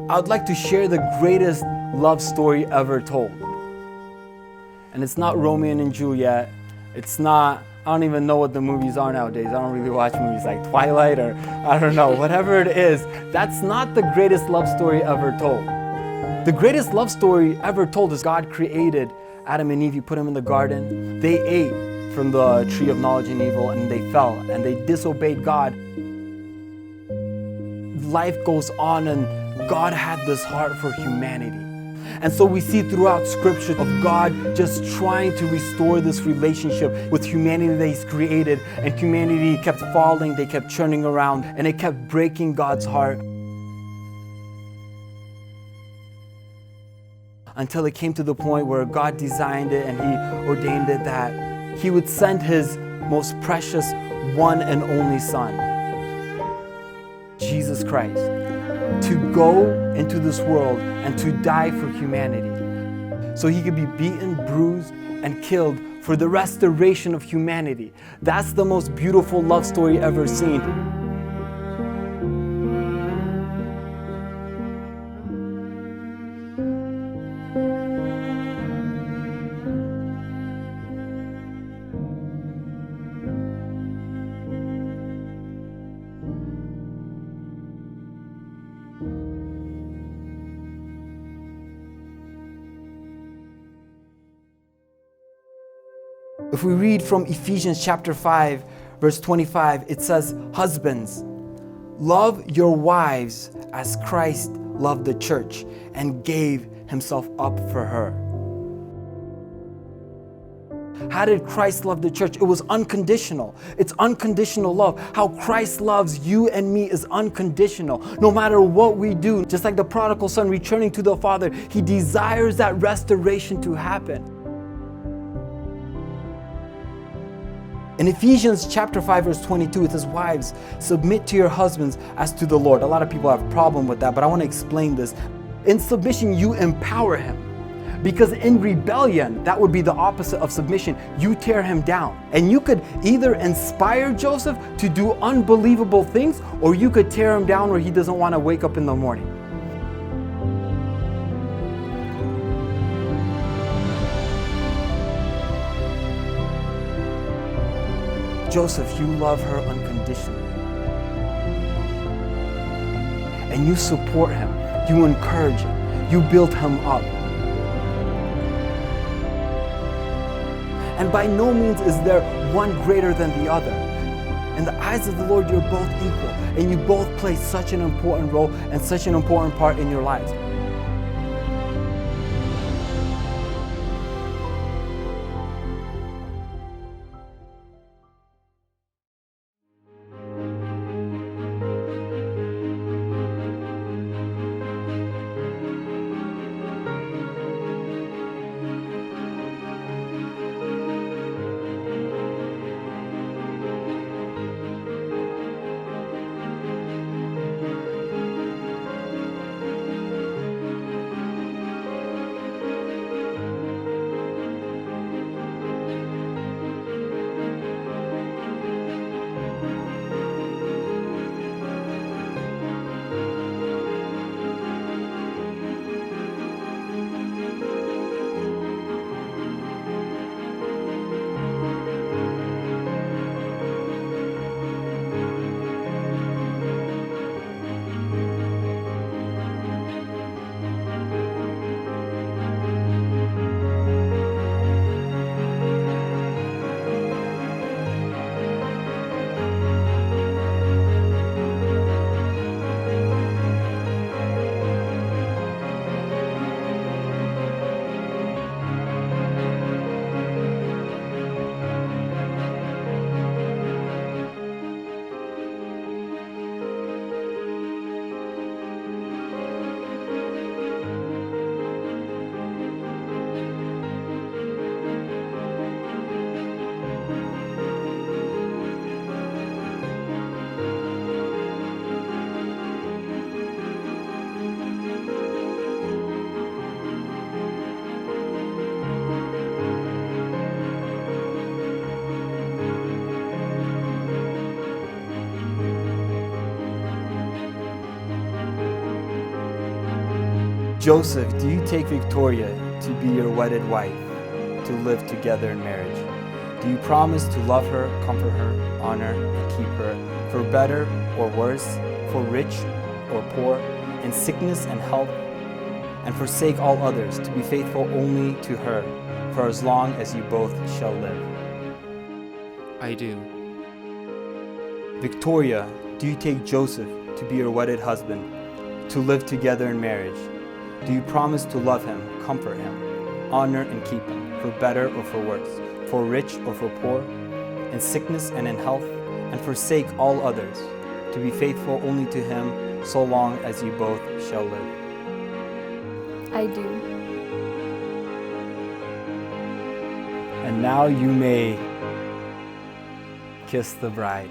I would like to share the greatest love story ever told. And it's not Romeo and Juliet. It's not, I don't even know what the movies are nowadays. I don't really watch movies like Twilight or I don't know, whatever it is. That's not the greatest love story ever told. The greatest love story ever told is God created Adam and Eve. He put them in the garden. They ate from the tree of knowledge and evil and they fell and they disobeyed God. Life goes on and God had this heart for humanity. And so we see throughout scripture of God just trying to restore this relationship with humanity that He's created. And humanity kept falling, they kept churning around, and it kept breaking God's heart. Until it came to the point where God designed it and He ordained it that He would send His most precious one and only Son, Jesus Christ, to go into this world and to die for humanity so He could be beaten, bruised, and killed for the restoration of humanity. That's the most beautiful love story ever seen. If we read from Ephesians chapter 5, verse 25, it says, "Husbands, love your wives as Christ loved the church and gave Himself up for her." How did Christ love the church? It was unconditional. It's unconditional love. How Christ loves you and me is unconditional. No matter what we do, just like the prodigal son returning to the Father, He desires that restoration to happen. In Ephesians chapter 5, verse 22, it says, "Wives, submit to your husbands as to the Lord." A lot of people have a problem with that, but I want to explain this. In submission, you empower him. Because in rebellion, that would be the opposite of submission. You tear him down. And you could either inspire Joseph to do unbelievable things, or you could tear him down where he doesn't want to wake up in the morning. Joseph, you love her unconditionally. And you support him, you encourage him, you build him up. And by no means is there one greater than the other. In the eyes of the Lord, you're both equal, and you both play such an important role and such an important part in your lives. Joseph, do you take Victoria to be your wedded wife, to live together in marriage? Do you promise to love her, comfort her, honor, and keep her, for better or worse, for rich or poor, in sickness and health, and forsake all others, to be faithful only to her, for as long as you both shall live? I do. Victoria, do you take Joseph to be your wedded husband, to live together in marriage? Do you promise to love him, comfort him, honor and keep him, for better or for worse, for rich or for poor, in sickness and in health, and forsake all others, to be faithful only to him, so long as you both shall live? I do. And now you may kiss the bride.